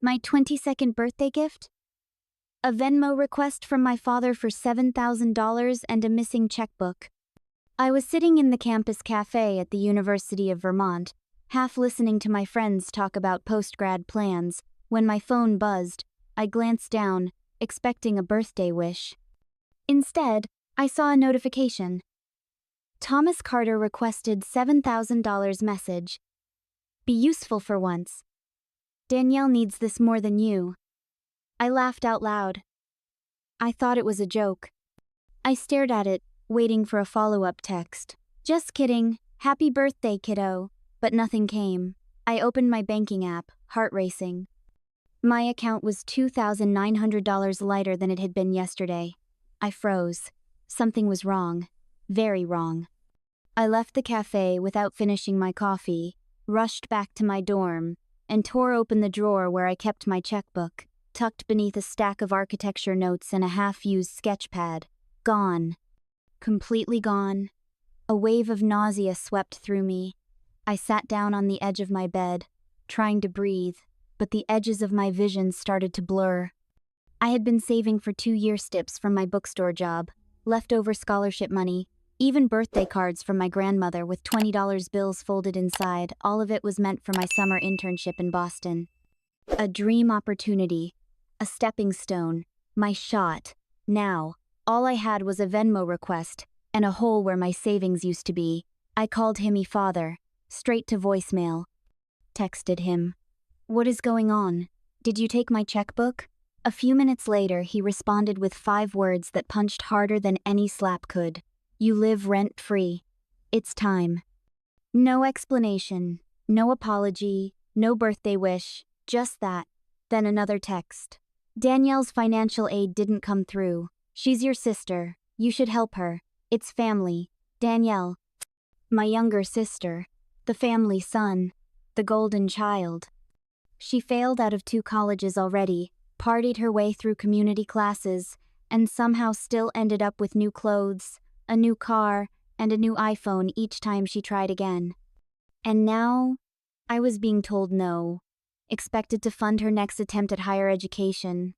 My 22nd birthday gift? A Venmo request from my father for $7,000 and a missing checkbook. I was sitting in the campus cafe at the University of Vermont, half listening to my friends talk about post-grad plans, when my phone buzzed. I glanced down, expecting a birthday wish. Instead, I saw a notification. Thomas Carter requested $7,000 message. Be useful for once. Danielle needs this more than you. I laughed out loud. I thought it was a joke. I stared at it, waiting for a follow-up text. Just kidding, happy birthday, kiddo. But nothing came. I opened my banking app, heart racing. My account was $2,900 lighter than it had been yesterday. I froze. Something was wrong. Very wrong. I left the cafe without finishing my coffee, rushed back to my dorm, and tore open the drawer where I kept my checkbook, tucked beneath a stack of architecture notes and a half-used sketch pad. Gone. Completely gone. A wave of nausea swept through me. I sat down on the edge of my bed, trying to breathe, but the edges of my vision started to blur. I had been saving for 2-year stips from my bookstore job, leftover scholarship money, even birthday cards from my grandmother with $20 bills folded inside. All of it was meant for my summer internship in Boston. A dream opportunity, a stepping stone, my shot. Now, all I had was a Venmo request and a hole where my savings used to be. I called him father, straight to voicemail. Texted him. What is going on? Did you take my checkbook? A few minutes later, he responded with 5 words that punched harder than any slap could. You live rent-free. It's time. No explanation, no apology, no birthday wish, just that. Then another text. Danielle's financial aid didn't come through. She's your sister. You should help her. It's family. Danielle. My younger sister. The family son. The golden child. She failed out of 2 colleges already, partied her way through community classes, and somehow still ended up with new clothes, a new car, and a new iPhone each time she tried again. And now, I was being told no, expected to fund her next attempt at higher education.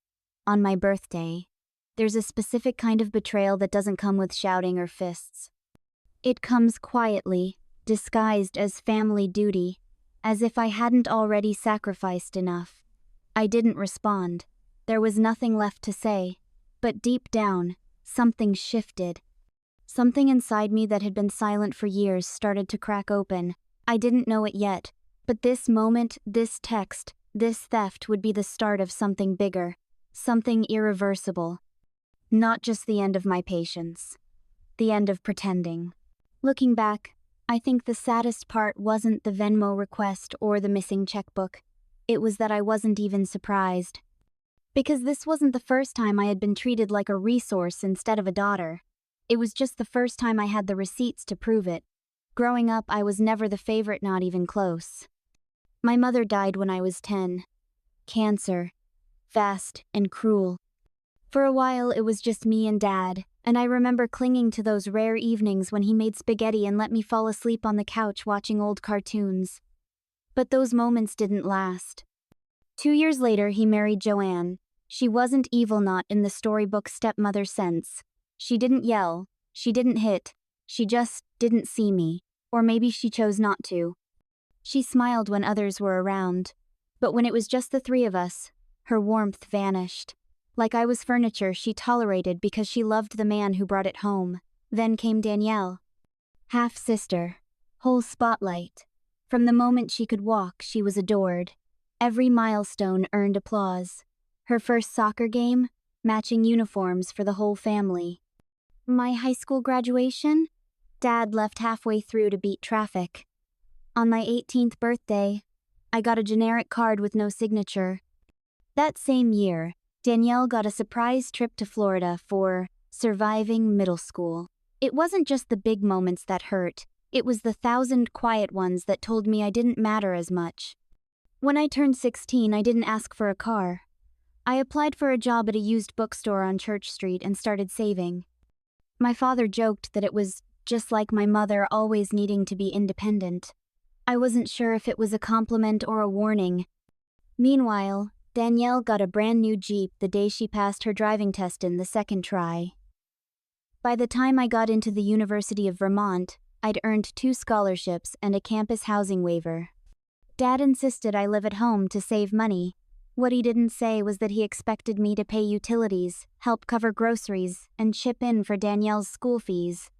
On my birthday. There's a specific kind of betrayal that doesn't come with shouting or fists. It comes quietly, disguised as family duty, as if I hadn't already sacrificed enough. I didn't respond. There was nothing left to say. But deep down, something shifted. Something inside me that had been silent for years started to crack open. I didn't know it yet, but this moment, this text, this theft would be the start of something bigger, something irreversible. Not just the end of my patience. The end of pretending. Looking back, I think the saddest part wasn't the Venmo request or the missing checkbook. It was that I wasn't even surprised. Because this wasn't the first time I had been treated like a resource instead of a daughter. It was just the first time I had the receipts to prove it. Growing up, I was never the favorite, not even close. My mother died when I was 10. Cancer. Fast and cruel. For a while, it was just me and Dad, and I remember clinging to those rare evenings when he made spaghetti and let me fall asleep on the couch watching old cartoons. But those moments didn't last. 2 years later, he married Joanne. She wasn't evil, not in the storybook stepmother sense. She didn't yell, she didn't hit, she just didn't see me, or maybe she chose not to. She smiled when others were around, but when it was just the 3 of us, her warmth vanished. Like I was furniture she tolerated because she loved the man who brought it home. Then came Danielle. Half-sister, whole spotlight. From the moment she could walk, she was adored. Every milestone earned applause. Her first soccer game, matching uniforms for the whole family. My high school graduation? Dad left halfway through to beat traffic. On my 18th birthday, I got a generic card with no signature. That same year, Danielle got a surprise trip to Florida for surviving middle school. It wasn't just the big moments that hurt, it was the 1,000 quiet ones that told me I didn't matter as much. When I turned 16, I didn't ask for a car. I applied for a job at a used bookstore on Church Street and started saving. My father joked that it was just like my mother always needing to be independent. I wasn't sure if it was a compliment or a warning. Meanwhile, Danielle got a brand new Jeep the day she passed her driving test in the second try. By the time I got into the University of Vermont, I'd earned 2 scholarships and a campus housing waiver. Dad insisted I live at home to save money. What he didn't say was that he expected me to pay utilities, help cover groceries, and chip in for Danielle's school fees.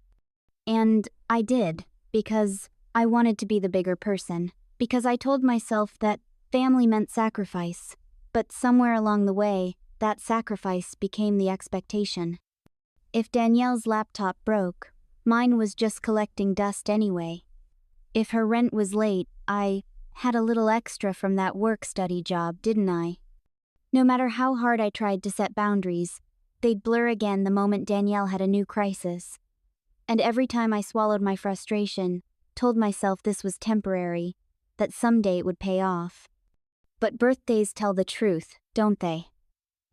And I did, because I wanted to be the bigger person, because I told myself that family meant sacrifice. But somewhere along the way, that sacrifice became the expectation. If Danielle's laptop broke, mine was just collecting dust anyway. If her rent was late, I had a little extra from that work-study job, didn't I? No matter how hard I tried to set boundaries, they'd blur again the moment Danielle had a new crisis. And every time I swallowed my frustration, told myself this was temporary, that someday it would pay off. But birthdays tell the truth, don't they?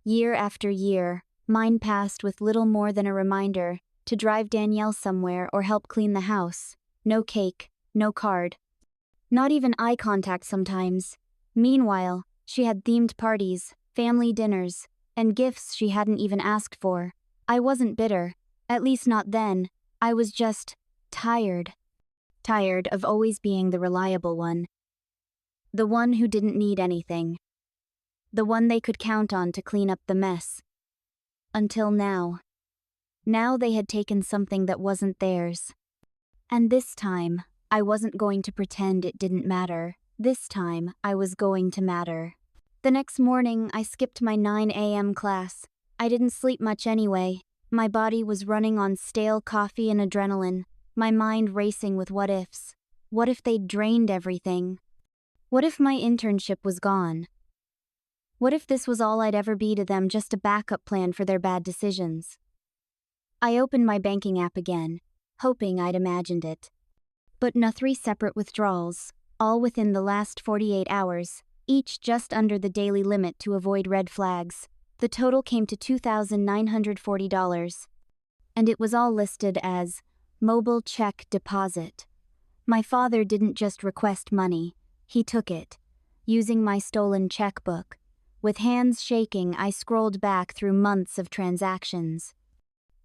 Year after year, mine passed with little more than a reminder to drive Danielle somewhere or help clean the house. No cake, no card. Not even eye contact sometimes. Meanwhile, she had themed parties, family dinners, and gifts she hadn't even asked for. I wasn't bitter, at least not then. I was just tired. Tired of always being the reliable one. The one who didn't need anything. The one they could count on to clean up the mess. Until now. Now they had taken something that wasn't theirs. And this time, I wasn't going to pretend it didn't matter. This time, I was going to matter. The next morning, I skipped my 9 a.m. class. I didn't sleep much anyway. My body was running on stale coffee and adrenaline, my mind racing with what-ifs. What if they'd drained everything? What if my internship was gone? What if this was all I'd ever be to them, just a backup plan for their bad decisions? I opened my banking app again, hoping I'd imagined it. But 3 separate withdrawals, all within the last 48 hours, each just under the daily limit to avoid red flags. The total came to $2,940. And it was all listed as mobile check deposit. My father didn't just request money, he took it, using my stolen checkbook. With hands shaking, I scrolled back through months of transactions.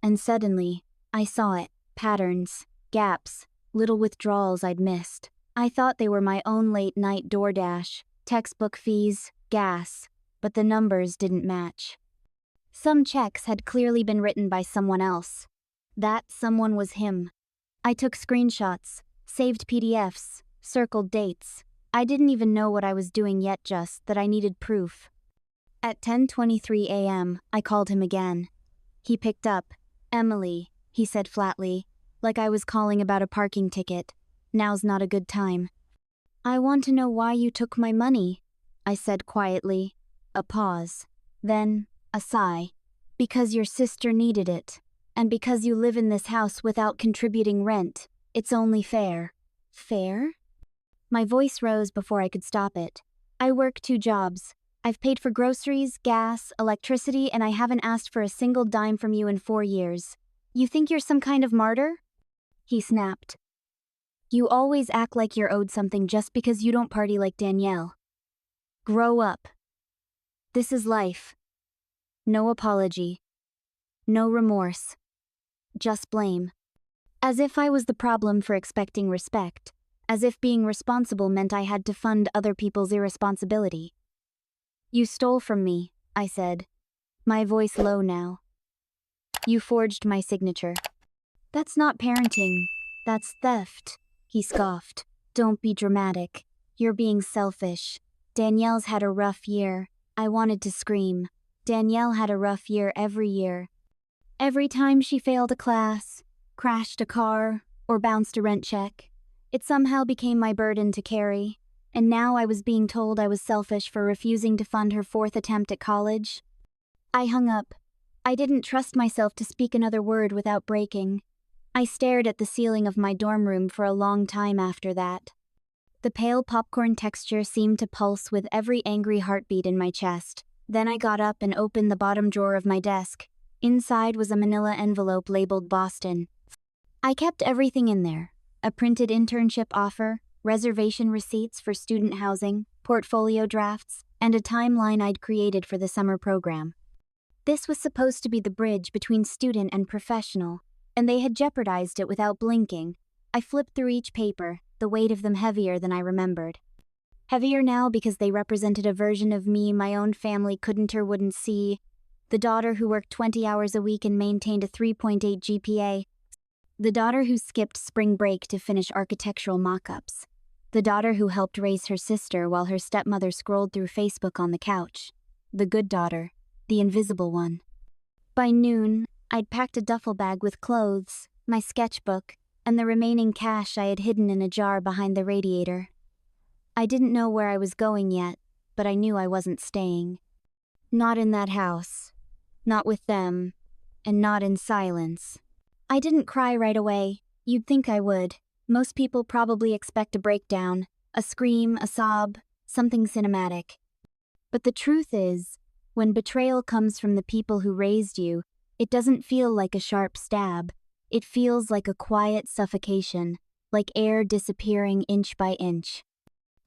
And suddenly, I saw it, patterns, gaps, little withdrawals I'd missed. I thought they were my own late-night DoorDash, textbook fees, gas, but the numbers didn't match. Some checks had clearly been written by someone else. That someone was him. I took screenshots, saved PDFs, circled dates. I didn't even know what I was doing yet, just that I needed proof. At 10:23 a.m., I called him again. He picked up. "Emily," he said flatly, like I was calling about a parking ticket. "Now's not a good time." "I want to know why you took my money," I said quietly. A pause. Then, a sigh. "Because your sister needed it. And because you live in this house without contributing rent. It's only fair." "Fair?" My voice rose before I could stop it. "I work 2 jobs. I've paid for groceries, gas, electricity, and I haven't asked for a single dime from you in 4 years. You think you're some kind of martyr?" He snapped. "You always act like you're owed something just because you don't party like Danielle. Grow up. This is life. No apology. No remorse. Just blame. As if I was the problem for expecting respect. As if being responsible meant I had to fund other people's irresponsibility. "You stole from me," I said, my voice low now. "You forged my signature." "That's not parenting. That's theft," he scoffed. "Don't be dramatic. You're being selfish. Danielle's had a rough year." I wanted to scream. Danielle had a rough year every year. Every time she failed a class, crashed a car, or bounced a rent check, it somehow became my burden to carry. And now I was being told I was selfish for refusing to fund her 4th attempt at college. I hung up. I didn't trust myself to speak another word without breaking. I stared at the ceiling of my dorm room for a long time after that. The pale popcorn texture seemed to pulse with every angry heartbeat in my chest. Then I got up and opened the bottom drawer of my desk. Inside was a manila envelope labeled Boston. I kept everything in there. A printed internship offer, reservation receipts for student housing, portfolio drafts, and a timeline I'd created for the summer program. This was supposed to be the bridge between student and professional, and they had jeopardized it without blinking. I flipped through each paper, the weight of them heavier than I remembered. Heavier now because they represented a version of me my own family couldn't or wouldn't see. The daughter who worked 20 hours a week and maintained a 3.8 GPA. The daughter who skipped spring break to finish architectural mock-ups. The daughter who helped raise her sister while her stepmother scrolled through Facebook on the couch. The good daughter, the invisible one. By noon, I'd packed a duffel bag with clothes, my sketchbook, and the remaining cash I had hidden in a jar behind the radiator. I didn't know where I was going yet, but I knew I wasn't staying. Not in that house. Not with them. And not in silence. I didn't cry right away. You'd think I would. Most people probably expect a breakdown, a scream, a sob, something cinematic. But the truth is, when betrayal comes from the people who raised you, it doesn't feel like a sharp stab. It feels like a quiet suffocation, like air disappearing inch by inch.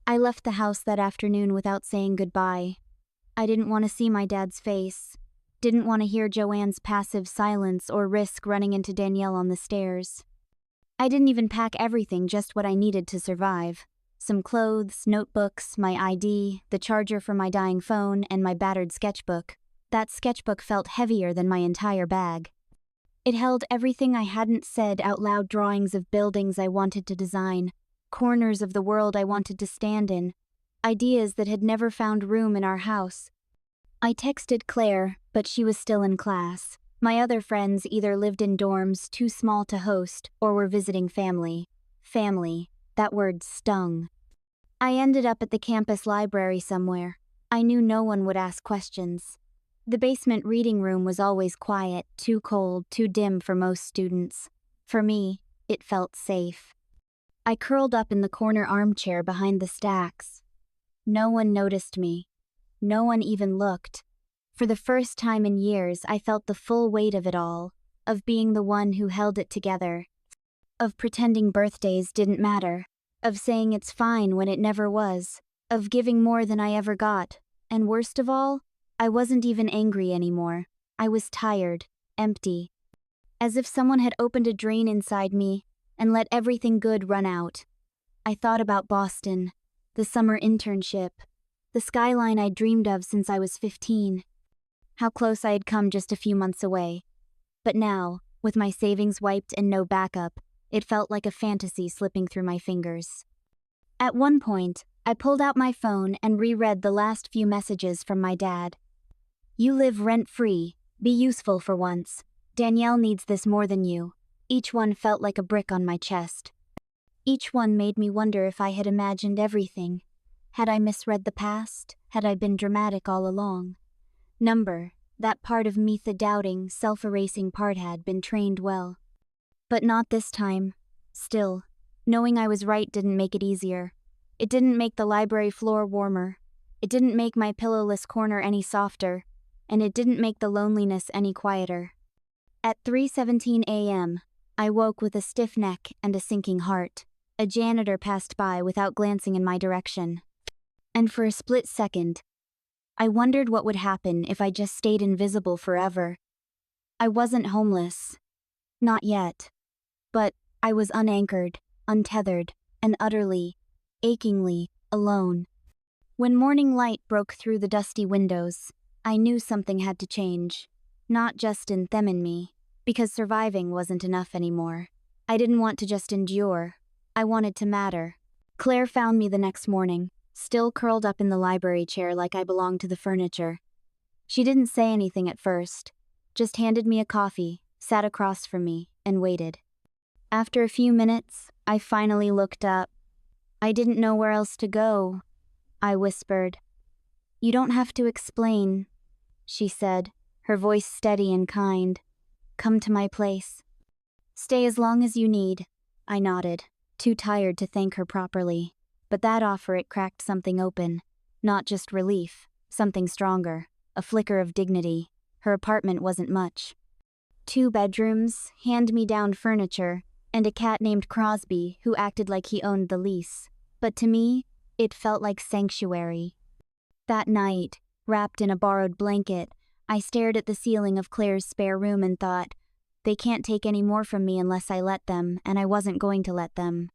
I left the house that afternoon without saying goodbye. I didn't want to see my dad's face. Didn't want to hear Joanne's passive silence or risk running into Danielle on the stairs. I didn't even pack everything, just what I needed to survive. Some clothes, notebooks, my ID, the charger for my dying phone, and my battered sketchbook. That sketchbook felt heavier than my entire bag. It held everything I hadn't said out loud, drawings of buildings I wanted to design, corners of the world I wanted to stand in, ideas that had never found room in our house. I texted Claire, but she was still in class. My other friends either lived in dorms too small to host or were visiting family. Family, that word stung. I ended up at the campus library somewhere. I knew no one would ask questions. The basement reading room was always quiet, too cold, too dim for most students. For me, it felt safe. I curled up in the corner armchair behind the stacks. No one noticed me. No one even looked. For the first time in years, I felt the full weight of it all, of being the one who held it together, of pretending birthdays didn't matter, of saying it's fine when it never was, of giving more than I ever got, and worst of all, I wasn't even angry anymore. I was tired, empty. As if someone had opened a drain inside me and let everything good run out. I thought about Boston, the summer internship, the skyline I'd dreamed of since I was 15. How close I had come just a few months away. But now, with my savings wiped and no backup, it felt like a fantasy slipping through my fingers. At one point, I pulled out my phone and reread the last few messages from my dad. "You live rent-free. Be useful for once. Danielle needs this more than you." Each one felt like a brick on my chest. Each one made me wonder if I had imagined everything. Had I misread the past? Had I been dramatic all along? Number, that part of me, the doubting, self-erasing part, had been trained well. But not this time. Still, knowing I was right didn't make it easier. It didn't make the library floor warmer. It didn't make my pillowless corner any softer. And it didn't make the loneliness any quieter. At 3:17 a.m., I woke with a stiff neck and a sinking heart. A janitor passed by without glancing in my direction. And for a split second, I wondered what would happen if I just stayed invisible forever. I wasn't homeless. Not yet. But I was unanchored, untethered, and utterly, achingly, alone. When morning light broke through the dusty windows, I knew something had to change. Not just in them and me, because surviving wasn't enough anymore. I didn't want to just endure. I wanted to matter. Claire found me the next morning, still curled up in the library chair like I belonged to the furniture. She didn't say anything at first, just handed me a coffee, sat across from me, and waited. After a few minutes, I finally looked up. "I didn't know where else to go," I whispered. "You don't have to explain," she said, her voice steady and kind. "Come to my place." "Stay as long as you need," I nodded, too tired to thank her properly. But that offer, it cracked something open. Not just relief, something stronger, a flicker of dignity. Her apartment wasn't much. 2 bedrooms, hand-me-down furniture, and a cat named Crosby who acted like he owned the lease. But to me, it felt like sanctuary. That night, wrapped in a borrowed blanket, I stared at the ceiling of Claire's spare room and thought, they can't take any more from me unless I let them, and I wasn't going to let them.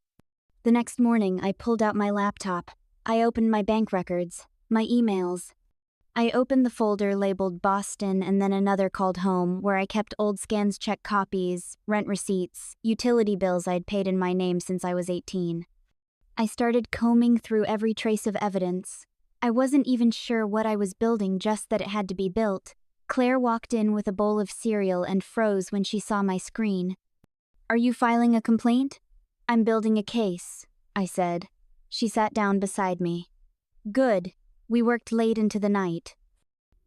The next morning, I pulled out my laptop. I opened my bank records, my emails. I opened the folder labeled Boston and then another called Home, where I kept old scans check copies, rent receipts, utility bills I'd paid in my name since I was 18. I started combing through every trace of evidence. I wasn't even sure what I was building, just that it had to be built. Claire walked in with a bowl of cereal and froze when she saw my screen. "Are you filing a complaint?" "I'm building a case," I said. She sat down beside me. "Good." We worked late into the night.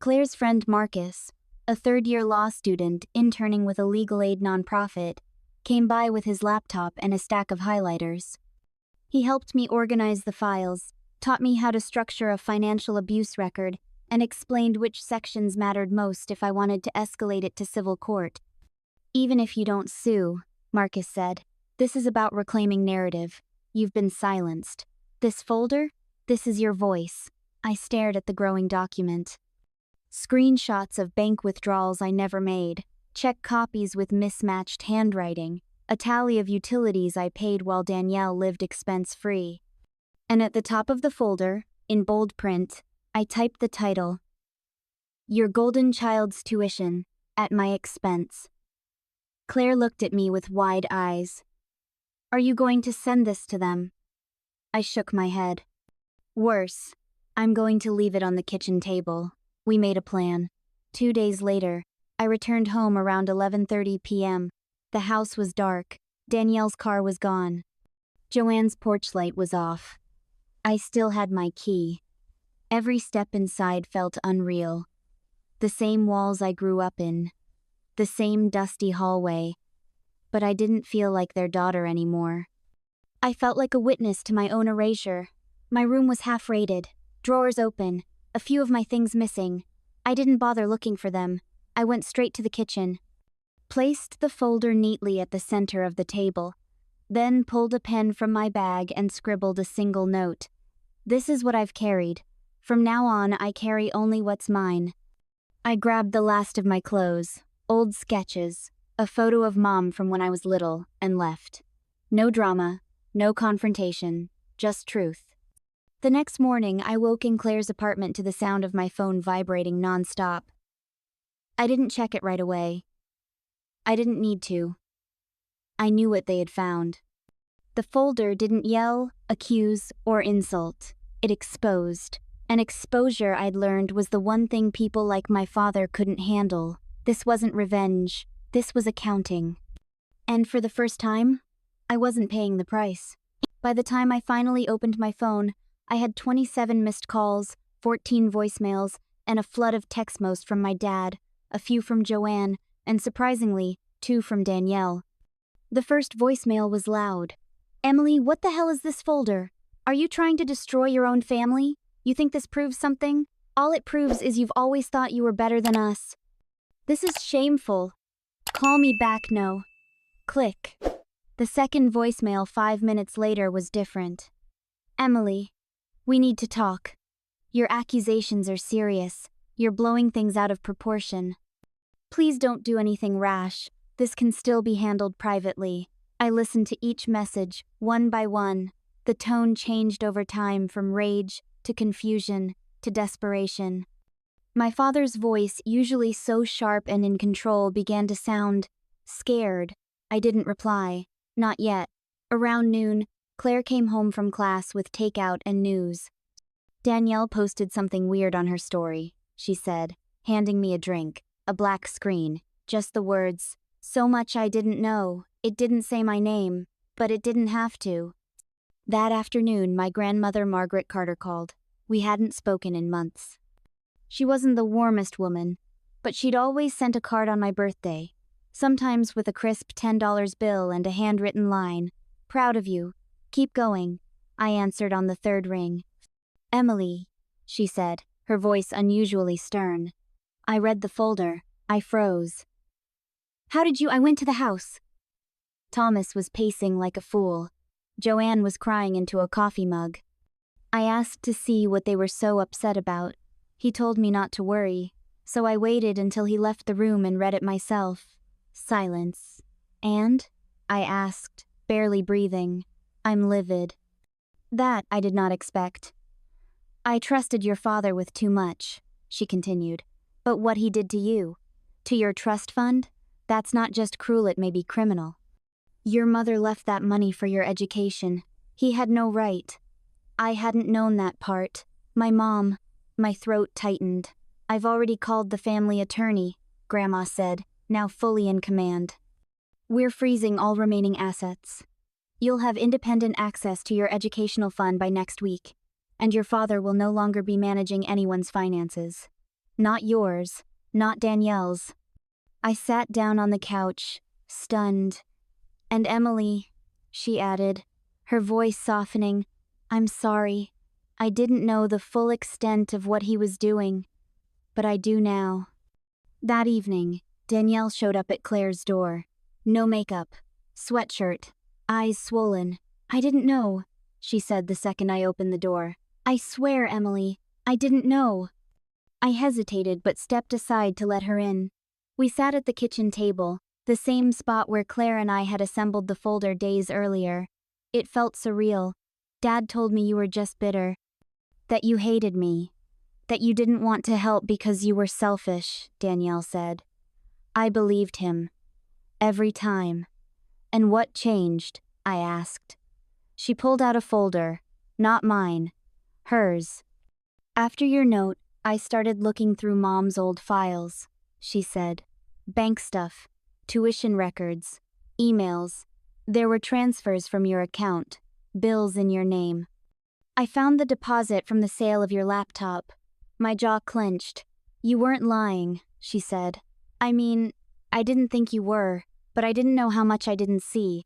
Claire's friend Marcus, a third-year law student interning with a legal aid nonprofit, came by with his laptop and a stack of highlighters. He helped me organize the files, taught me how to structure a financial abuse record, and explained which sections mattered most if I wanted to escalate it to civil court. "Even if you don't sue," Marcus said, "this is about reclaiming narrative. You've been silenced. This folder? This is your voice." I stared at the growing document. Screenshots of bank withdrawals I never made, check copies with mismatched handwriting, a tally of utilities I paid while Danielle lived expense-free. And at the top of the folder, in bold print, I typed the title, "Your Golden Child's Tuition, at my expense." Claire looked at me with wide eyes. "Are you going to send this to them?" I shook my head. "Worse. I'm going to leave it on the kitchen table." We made a plan. 2 days later, I returned home around 11:30 p.m. The house was dark. Danielle's car was gone. Joanne's porch light was off. I still had my key. Every step inside felt unreal. The same walls I grew up in. The same dusty hallway. But I didn't feel like their daughter anymore. I felt like a witness to my own erasure. My room was half-rated, drawers open, a few of my things missing. I didn't bother looking for them. I went straight to the kitchen. Placed the folder neatly at the center of the table. Then pulled a pen from my bag and scribbled a single note. "This is what I've carried. From now on, I carry only what's mine." I grabbed the last of my clothes, old sketches, a photo of Mom from when I was little, and left. No drama, no confrontation, just truth. The next morning, I woke in Claire's apartment to the sound of my phone vibrating nonstop. I didn't check it right away. I didn't need to. I knew what they had found. The folder didn't yell, accuse, or insult. It exposed. And exposure, I'd learned, was the one thing people like my father couldn't handle. This wasn't revenge. This was accounting. And for the first time, I wasn't paying the price. By the time I finally opened my phone, I had 27 missed calls, 14 voicemails, and a flood of textos from my dad, a few from Joanne, and surprisingly, 2 from Danielle. The first voicemail was loud. "Emily, what the hell is this folder? Are you trying to destroy your own family? You think this proves something? All it proves is you've always thought you were better than us. This is shameful. Call me back, no." Click. The second voicemail 5 minutes later was different. "Emily, we need to talk. Your accusations are serious. You're blowing things out of proportion. Please don't do anything rash. This can still be handled privately." I listened to each message, one by one. The tone changed over time from rage to confusion to desperation. My father's voice, usually so sharp and in control, began to sound scared. I didn't reply. Not yet. Around noon, Claire came home from class with takeout and news. "Danielle posted something weird on her story," she said, handing me a drink, a black screen, just the words, "So much I didn't know." It didn't say my name, but it didn't have to. That afternoon, my grandmother Margaret Carter called. We hadn't spoken in months. She wasn't the warmest woman, but she'd always sent a card on my birthday, sometimes with a crisp $10 bill and a handwritten line. "Proud of you. Keep going," I answered on the third ring. "Emily," she said, her voice unusually stern. I read the folder. I froze. "How did you—" "I went to the house." Thomas was pacing like a fool. Joanne was crying into a coffee mug. I asked to see what they were so upset about. He told me not to worry, so I waited until he left the room and read it myself. Silence. And? I asked, barely breathing. I'm livid. That I did not expect. I trusted your father with too much, she continued. But what he did to you? To your trust fund? That's not just cruel, it may be criminal. Your mother left that money for your education. He had no right. I hadn't known that part. My throat tightened. I've already called the family attorney, Grandma said, now fully in command. We're freezing all remaining assets. You'll have independent access to your educational fund by next week, and your father will no longer be managing anyone's finances. Not yours, not Danielle's. I sat down on the couch, stunned. And Emily, she added, her voice softening, I'm sorry. I didn't know the full extent of what he was doing, but I do now. That evening, Danielle showed up at Claire's door. No makeup, sweatshirt, eyes swollen. I didn't know, she said the second I opened the door. I swear, Emily, I didn't know. I hesitated but stepped aside to let her in. We sat at the kitchen table, the same spot where Claire and I had assembled the folder days earlier. It felt surreal. Dad told me you were just bitter. That you hated me. That you didn't want to help because you were selfish, Danielle said. I believed him. Every time. And what changed? I asked. She pulled out a folder. Not mine. Hers. After your note, I started looking through Mom's old files, she said. Bank stuff, tuition records, emails. There were transfers from your account, bills in your name. I found the deposit from the sale of your laptop. My jaw clenched. You weren't lying, she said. I mean, I didn't think you were, but I didn't know how much I didn't see.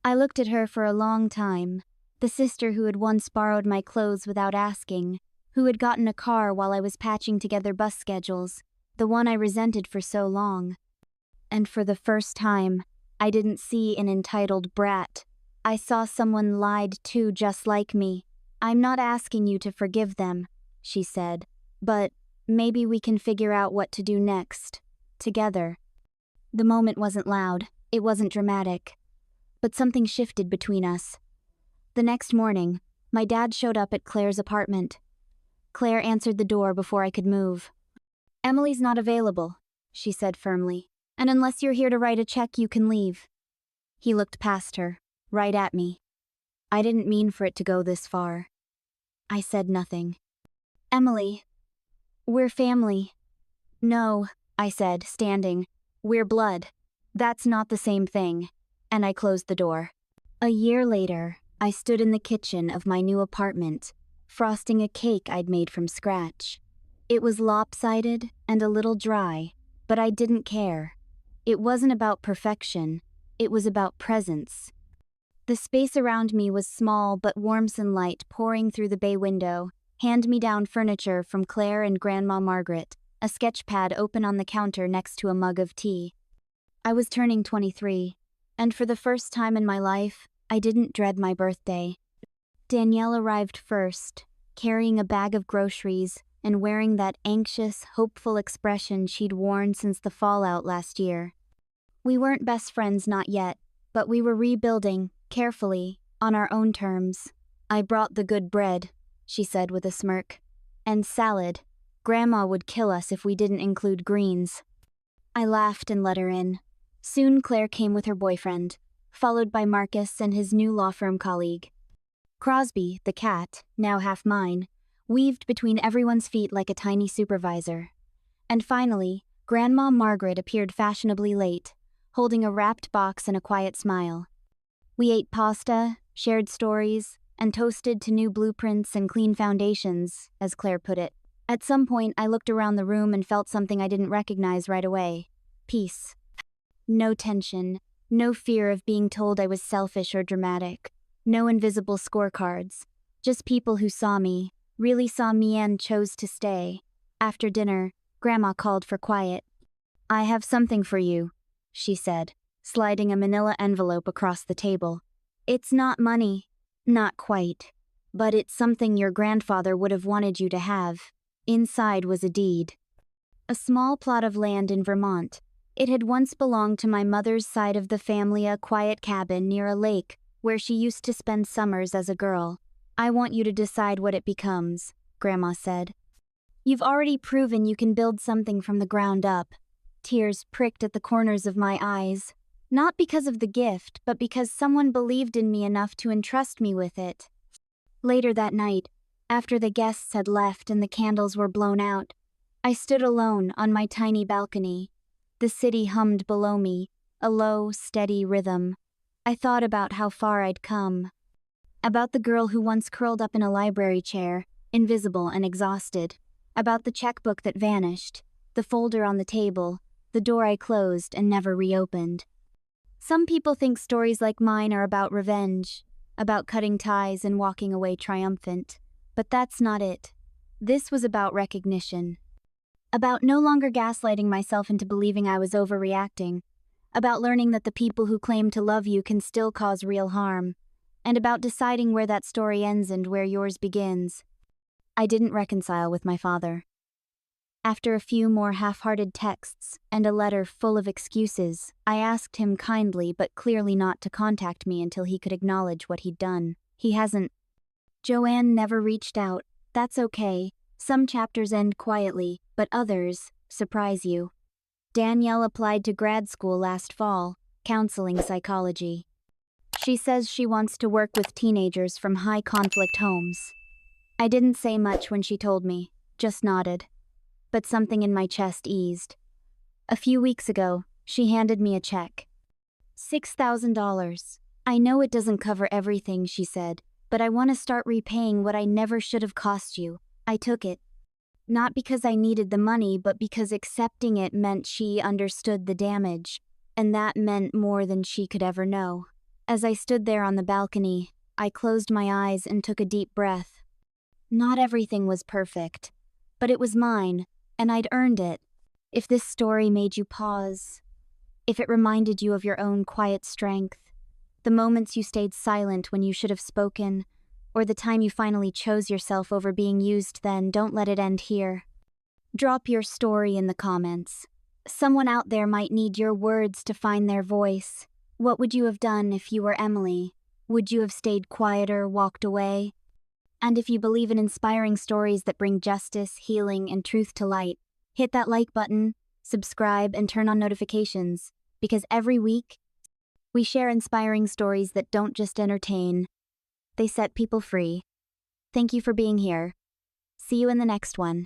I looked at her for a long time, the sister who had once borrowed my clothes without asking, who had gotten a car while I was patching together bus schedules, the one I resented for so long. And for the first time, I didn't see an entitled brat. I saw someone lied to just like me. I'm not asking you to forgive them, she said, but maybe we can figure out what to do next, together. The moment wasn't loud, it wasn't dramatic, but something shifted between us. The next morning, my dad showed up at Claire's apartment. Claire answered the door before I could move. Emily's not available, she said firmly, and unless you're here to write a check, you can leave. He looked past her, right at me. I didn't mean for it to go this far. I said nothing. Emily, we're family. No, I said, standing. We're blood. That's not the same thing. And I closed the door. A year later, I stood in the kitchen of my new apartment, frosting a cake I'd made from scratch. It was lopsided and a little dry, but I didn't care. It wasn't about perfection, it was about presence. The space around me was small but warm sunlight pouring through the bay window, hand-me-down furniture from Claire and Grandma Margaret, a sketch pad open on the counter next to a mug of tea. I was turning 23, and for the first time in my life, I didn't dread my birthday. Danielle arrived first, carrying a bag of groceries and wearing that anxious, hopeful expression she'd worn since the fallout last year. We weren't best friends, not yet, but we were rebuilding, carefully, on our own terms. I brought the good bread, she said with a smirk. And salad. Grandma would kill us if we didn't include greens. I laughed and let her in. Soon Claire came with her boyfriend, followed by Marcus and his new law firm colleague. Crosby, the cat, now half mine, weaved between everyone's feet like a tiny supervisor. And finally, Grandma Margaret appeared fashionably late, holding a wrapped box and a quiet smile. We ate pasta, shared stories, and toasted to new blueprints and clean foundations, as Claire put it. At some point, I looked around the room and felt something I didn't recognize right away. Peace. No tension, no fear of being told I was selfish or dramatic. No invisible scorecards. Just people who saw me, really saw me and chose to stay. After dinner, Grandma called for quiet. I have something for you, she said, sliding a manila envelope across the table. It's not money. Not quite. But it's something your grandfather would have wanted you to have. Inside was a deed. A small plot of land in Vermont. It had once belonged to my mother's side of the family, a quiet cabin near a lake where she used to spend summers as a girl. I want you to decide what it becomes, Grandma said. You've already proven you can build something from the ground up. Tears pricked at the corners of my eyes. Not because of the gift, but because someone believed in me enough to entrust me with it. Later that night, after the guests had left and the candles were blown out, I stood alone on my tiny balcony. The city hummed below me, a low, steady rhythm. I thought about how far I'd come. About the girl who once curled up in a library chair, invisible and exhausted. About the checkbook that vanished, the folder on the table, the door I closed and never reopened. Some people think stories like mine are about revenge, about cutting ties and walking away triumphant. But that's not it. This was about recognition. About no longer gaslighting myself into believing I was overreacting. About learning that the people who claim to love you can still cause real harm. And about deciding where that story ends and where yours begins. I didn't reconcile with my father. After a few more half-hearted texts and a letter full of excuses, I asked him kindly but clearly not to contact me until he could acknowledge what he'd done. He hasn't. Joanne never reached out. That's okay. Some chapters end quietly, but others surprise you. Danielle applied to grad school last fall, counseling psychology. She says she wants to work with teenagers from high-conflict homes. I didn't say much when she told me, just nodded. But something in my chest eased. A few weeks ago, she handed me a check. $6,000. I know it doesn't cover everything, she said, but I want to start repaying what I never should have cost you. I took it. Not because I needed the money, but because accepting it meant she understood the damage, and that meant more than she could ever know. As I stood there on the balcony, I closed my eyes and took a deep breath. Not everything was perfect, but it was mine, and I'd earned it. If this story made you pause, if it reminded you of your own quiet strength, the moments you stayed silent when you should have spoken, or the time you finally chose yourself over being used, then don't let it end here. Drop your story in the comments. Someone out there might need your words to find their voice. What would you have done if you were Emily? Would you have stayed quieter, walked away? And if you believe in inspiring stories that bring justice, healing, and truth to light, hit that like button, subscribe, and turn on notifications, because every week, we share inspiring stories that don't just entertain, they set people free. Thank you for being here. See you in the next one.